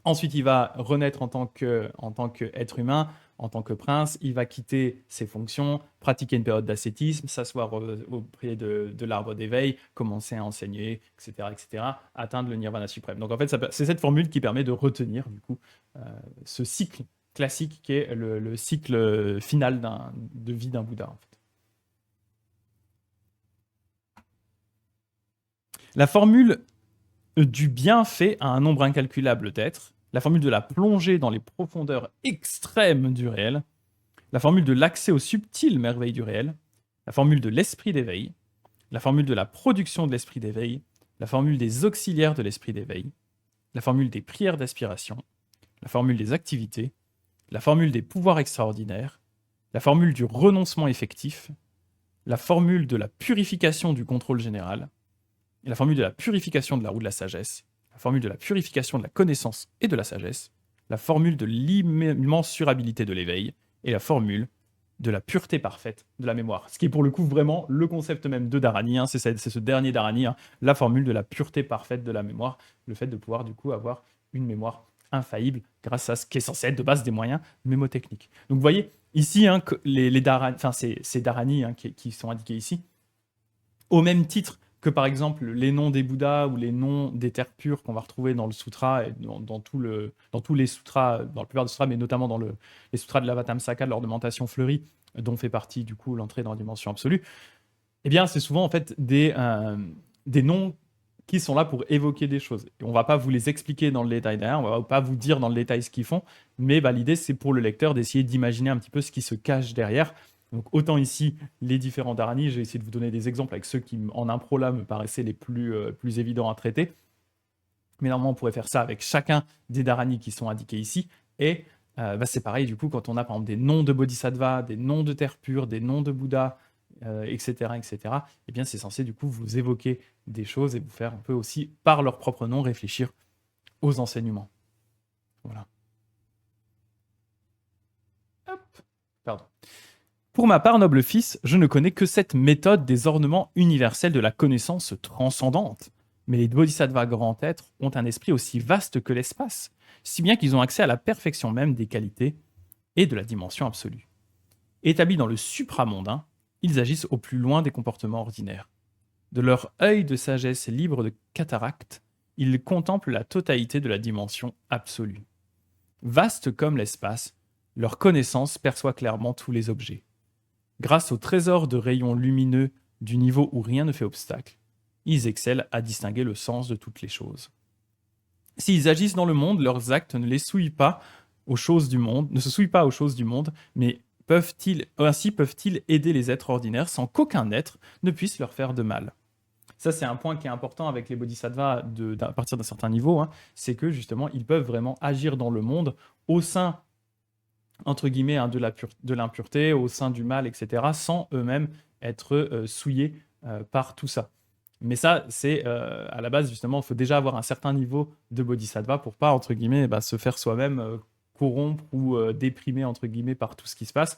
Ensuite, il va renaître en tant qu'être humain, en tant que prince. Il va quitter ses fonctions, pratiquer une période d'ascétisme, s'asseoir auprès de l'arbre d'éveil, commencer à enseigner, etc., atteindre le nirvana suprême. Donc en fait, c'est cette formule qui permet de retenir du coup ce cycle classique qui est le cycle final de vie d'un Bouddha, en fait. La formule du bienfait à un nombre incalculable d'êtres, la formule de la plongée dans les profondeurs extrêmes du réel, la formule de l'accès aux subtiles merveilles du réel, la formule de l'esprit d'éveil, la formule de la production de l'esprit d'éveil, la formule des auxiliaires de l'esprit d'éveil, la formule des prières d'aspiration, la formule des activités, la formule des pouvoirs extraordinaires, la formule du renoncement effectif, la formule de la purification du contrôle général, la formule de la purification de la roue de la sagesse, la formule de la purification de la connaissance et de la sagesse, la formule de l'immensurabilité de l'éveil, et la formule de la pureté parfaite de la mémoire. Ce qui est pour le coup vraiment le concept même de Dharani, hein, c'est ce dernier Dharani, hein, la formule de la pureté parfaite de la mémoire, le fait de pouvoir du coup avoir une mémoire infaillible grâce à ce qui est censé être de base des moyens mémotechniques. Donc vous voyez ici hein, que les Dharani, enfin ces Dharani hein, qui sont indiqués ici, au même titre que par exemple les noms des Bouddhas ou les noms des terres pures qu'on va retrouver dans le sutra et dans tous les sutras, dans la plupart des sutras, mais notamment dans les sutras de l'Avatamsaka, de l'ornementation fleurie, dont fait partie du coup l'entrée dans la dimension absolue, eh bien c'est souvent en fait des noms qui sont là pour évoquer des choses. Et on va pas vous les expliquer dans le détail derrière, on va pas vous dire dans le détail ce qu'ils font, mais bah, l'idée c'est pour le lecteur d'essayer d'imaginer un petit peu ce qui se cache derrière. Donc autant ici, les différents Dharani, j'ai essayé de vous donner des exemples avec ceux qui, en impro là, me paraissaient les plus évidents à traiter. Mais normalement, on pourrait faire ça avec chacun des Dharani qui sont indiqués ici. Et bah, c'est pareil, du coup, quand on a par exemple des noms de Bodhisattva, des noms de terre pure, des noms de Bouddha, etc., eh bien c'est censé du coup vous évoquer des choses et vous faire un peu aussi, par leur propre nom, réfléchir aux enseignements. Voilà. Hop. Pardon. Pour ma part, noble fils, je ne connais que cette méthode des ornements universels de la connaissance transcendante. Mais les bodhisattvas grands êtres ont un esprit aussi vaste que l'espace, si bien qu'ils ont accès à la perfection même des qualités et de la dimension absolue. Établis dans le supramondain, ils agissent au plus loin des comportements ordinaires. De leur œil de sagesse libre de cataracte, ils contemplent la totalité de la dimension absolue. Vaste comme l'espace, leur connaissance perçoit clairement tous les objets. Grâce au trésor de rayons lumineux du niveau où rien ne fait obstacle, ils excellent à distinguer le sens de toutes les choses. S'ils agissent dans le monde, leurs actes ne les souillent pas aux choses du monde, ne se souillent pas aux choses du monde, mais ainsi peuvent-ils aider les êtres ordinaires sans qu'aucun être ne puisse leur faire de mal. Ça, c'est un point qui est important avec les bodhisattvas à partir d'un certain niveau, hein, c'est que justement, ils peuvent vraiment agir dans le monde au sein entre guillemets, hein, de l'impureté, au sein du mal, etc., sans eux-mêmes être souillés par tout ça. Mais ça, c'est à la base, justement, il faut déjà avoir un certain niveau de bodhisattva pour pas, entre guillemets, se faire soi-même corrompre ou déprimer, entre guillemets, par tout ce qui se passe.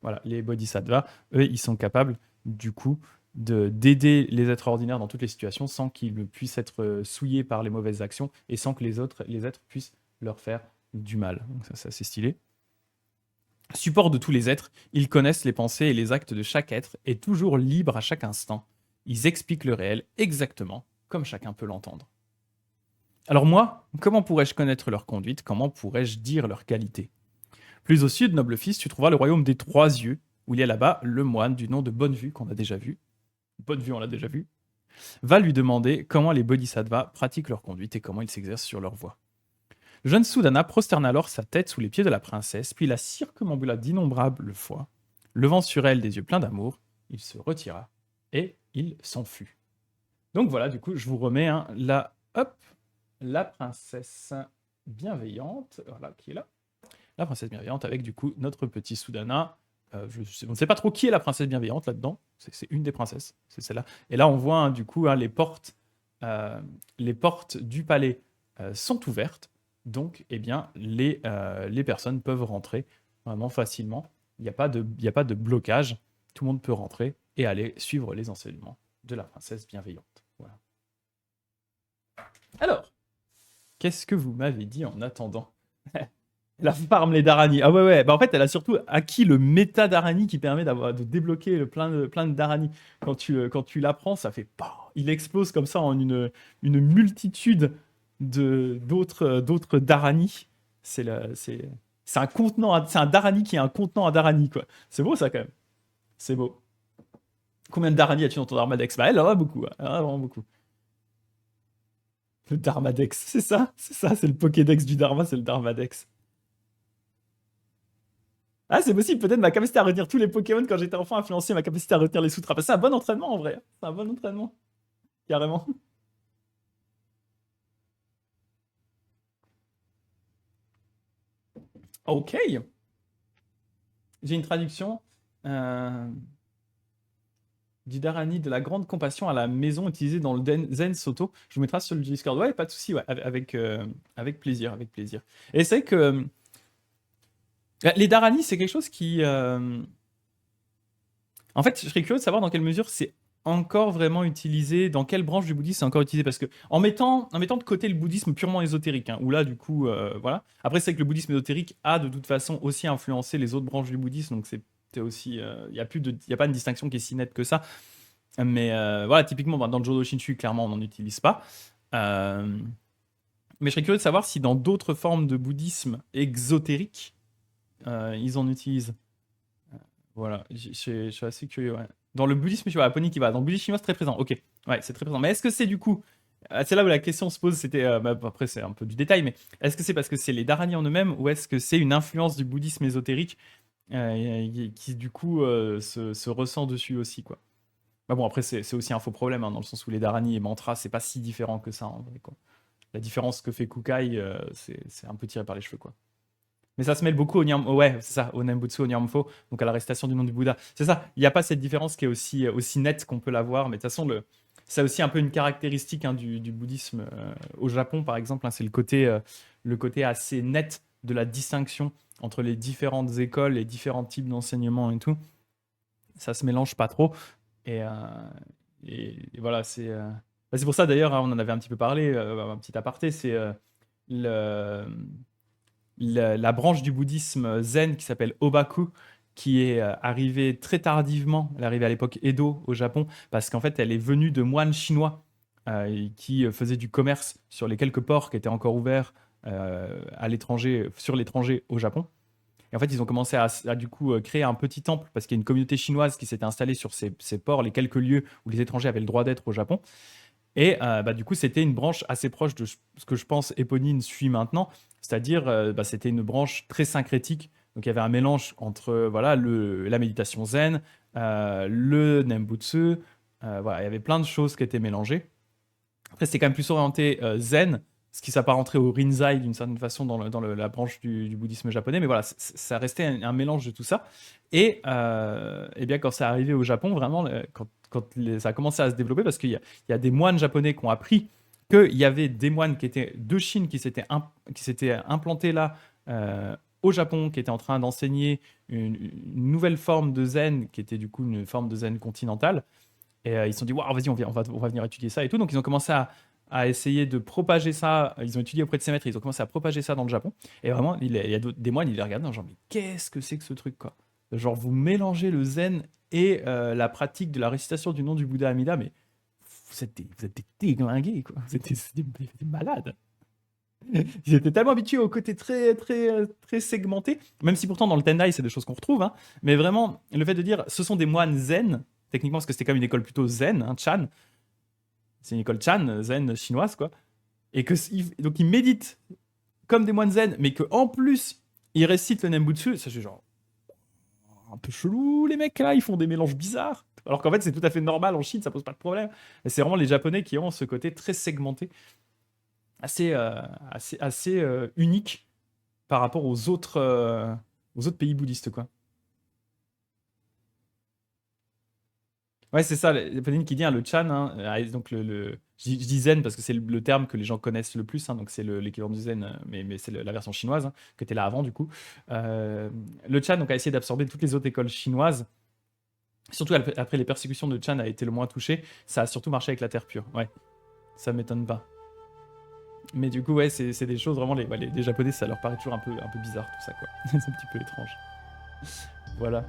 Voilà, les bodhisattvas, eux, ils sont capables, du coup, d'aider les êtres ordinaires dans toutes les situations sans qu'ils puissent être souillés par les mauvaises actions et sans que les êtres puissent leur faire du mal. Donc ça, c'est assez stylé. Support de tous les êtres, ils connaissent les pensées et les actes de chaque être et toujours libres à chaque instant. Ils expliquent le réel exactement comme chacun peut l'entendre. Alors moi, comment pourrais-je connaître leur conduite? Comment pourrais-je dire leur qualité? Plus au sud, noble fils, tu trouveras le royaume des trois yeux, où il y a là-bas le moine du nom de Bonnevue, qu'on a déjà vu. Bonnevue, on l'a déjà vu. Va lui demander comment les bodhisattvas pratiquent leur conduite et comment ils s'exercent sur leur voie. Le jeune Sudana prosterna alors sa tête sous les pieds de la princesse, puis la circumambula d'innombrables fois. Levant sur elle des yeux pleins d'amour, il se retira et il s'enfuit. Donc voilà, du coup, je vous remets la princesse bienveillante, voilà, qui est là. La princesse bienveillante avec du coup notre petit Sudana. On ne sait pas trop qui est la princesse bienveillante là-dedans. C'est une des princesses, c'est celle-là. Et là, on voit hein, du coup les portes du palais sont ouvertes. Donc, eh bien, les personnes peuvent rentrer vraiment facilement. Il n'y a pas de blocage. Tout le monde peut rentrer et aller suivre les enseignements de la princesse bienveillante. Voilà. Alors, qu'est-ce que vous m'avez dit en attendant? La farm les Dharani. Ah ouais. Bah en fait, elle a surtout acquis le méta Dharani qui permet de débloquer plein de Dharani. Quand tu l'apprends, ça fait... il explose comme ça en une multitude d'autres Dharani. C'est C'est un contenant, c'est un Dharani qui est un contenant à Dharani, quoi. C'est beau, ça, quand même. C'est beau. Combien de Dharani as-tu dans ton Dharmadex? Bah, elle en a beaucoup, hein. Elle en a vraiment beaucoup. Le Dharmadex, c'est ça, c'est le Pokédex du Dharma, c'est le Dharmadex. Ah, c'est possible, peut-être ma capacité à retenir tous les Pokémon quand j'étais enfant a influencé ma capacité à retenir les Sutras. C'est un bon entraînement en vrai, hein. C'est un bon entraînement, carrément. Ok, j'ai une traduction du Dharani de la grande compassion à la maison utilisée dans le Zen Soto. Je vous mettrai sur le Discord. Ouais, pas de souci, ouais, avec plaisir, avec plaisir. Et c'est que les Dharani, c'est quelque chose qui. En fait, je serais curieux de savoir dans quelle mesure c'est encore vraiment utilisé, dans quelle branche du bouddhisme c'est encore utilisé, parce que en mettant de côté le bouddhisme purement ésotérique, hein, où là, du coup, voilà. Après, c'est que le bouddhisme ésotérique a de toute façon aussi influencé les autres branches du bouddhisme, donc c'est aussi, il y a pas une distinction qui est si nette que ça. Mais voilà, typiquement, dans le Jodo Shinshu, clairement, on n'en utilise pas. Euh, mais je serais curieux de savoir si dans d'autres formes de bouddhisme exotérique, ils en utilisent. Voilà, je suis assez curieux, ouais. Dans le bouddhisme, tu vois, Aponic qui va. Dans le bouddhisme chinois, c'est très présent. Ok, ouais, c'est très présent. Mais est-ce que c'est du coup. C'est là où la question se pose, c'était. Bah, après, c'est un peu du détail, mais est-ce que c'est parce que c'est les Dharani en eux-mêmes ou est-ce que c'est une influence du bouddhisme ésotérique qui, du coup, se ressent dessus aussi, quoi. Bah bon, après, c'est aussi un faux problème, hein, dans le sens où les Dharani et Mantra, c'est pas si différent que ça, en vrai, quoi. La différence que fait Kukai, c'est un peu tiré par les cheveux, quoi. Mais ça se mêle beaucoup au ouais, c'est ça, au Nembutsu, au Nyamfo, donc à la récitation du nom du Bouddha. C'est ça, il n'y a pas cette différence qui est aussi nette qu'on peut l'avoir, mais de toute façon, c'est aussi un peu une caractéristique, hein, du bouddhisme au Japon, par exemple, hein, c'est le côté assez net de la distinction entre les différentes écoles, les différents types d'enseignement et tout. Ça se mélange pas trop. Et, et voilà, c'est pour ça d'ailleurs, hein, on en avait un petit peu parlé, un petit aparté, c'est le la branche du bouddhisme zen qui s'appelle Obaku, qui est arrivée très tardivement, elle est arrivée à l'époque Edo au Japon, parce qu'en fait elle est venue de moines chinois qui faisaient du commerce sur les quelques ports qui étaient encore ouverts à l'étranger, sur l'étranger au Japon. Et en fait, ils ont commencé à, du coup créer un petit temple parce qu'il y a une communauté chinoise qui s'était installée sur ces ports, les quelques lieux où les étrangers avaient le droit d'être au Japon. Et bah, du coup, c'était une branche assez proche de ce que je pense Éponine suit maintenant, c'est-à-dire bah, c'était une branche très syncrétique. Donc il y avait un mélange entre voilà, la méditation zen, le nembutsu, voilà, il y avait plein de choses qui étaient mélangées. Après, c'était quand même plus orienté zen, ce qui s'apparenterait au rinzai d'une certaine façon dans la branche du bouddhisme japonais. Mais voilà, ça restait un mélange de tout ça. Et bien, quand c'est arrivé au Japon, vraiment, quand ça a commencé à se développer, parce qu'il y a des moines japonais qui ont appris qu'il y avait des moines qui étaient de Chine qui s'étaient implantés là au Japon, qui étaient en train d'enseigner une nouvelle forme de zen, qui était du coup une forme de zen continentale. Et ils se sont dit, waouh, vas-y, on va venir étudier ça et tout. Donc ils ont commencé à essayer de propager ça. Ils ont étudié auprès de ces maîtres, ils ont commencé à propager ça dans le Japon. Et vraiment, il y a des moines, ils les regardent, genre, mais qu'est-ce que c'est que ce truc, quoi? Genre, vous mélangez le zen et la pratique de la récitation du nom du Bouddha Amida, mais vous êtes des déglingués, quoi. Vous êtes des malades. Ils étaient tellement habitués au côté très, très, très segmenté, même si pourtant dans le Tendai, c'est des choses qu'on retrouve, hein. Mais vraiment, le fait de dire ce sont des moines zen, techniquement, parce que c'était comme une école plutôt zen, hein, Chan, c'est une école Chan, zen chinoise, quoi. Et donc ils méditent comme des moines zen, mais qu'en plus, ils récitent le Nembutsu, ça c'est genre un peu chelou, les mecs là, ils font des mélanges bizarres. Alors qu'en fait, c'est tout à fait normal en Chine, ça pose pas de problème. Et c'est vraiment les Japonais qui ont ce côté très segmenté, assez unique par rapport aux autres pays bouddhistes, quoi. Ouais, c'est ça, Pauline qui dit, hein, le Chan, hein, donc je dis Zen parce que c'est le terme que les gens connaissent le plus, hein, donc c'est l'équivalent du Zen, mais c'est la version chinoise, hein, qui était là avant du coup. Euh, le Chan donc, a essayé d'absorber toutes les autres écoles chinoises, surtout après les persécutions de Chan a été le moins touché, ça a surtout marché avec la terre pure, ouais, ça m'étonne pas. Mais du coup, ouais, c'est des choses vraiment, les Japonais, ça leur paraît toujours un peu bizarre tout ça, quoi. C'est un petit peu étrange. Voilà.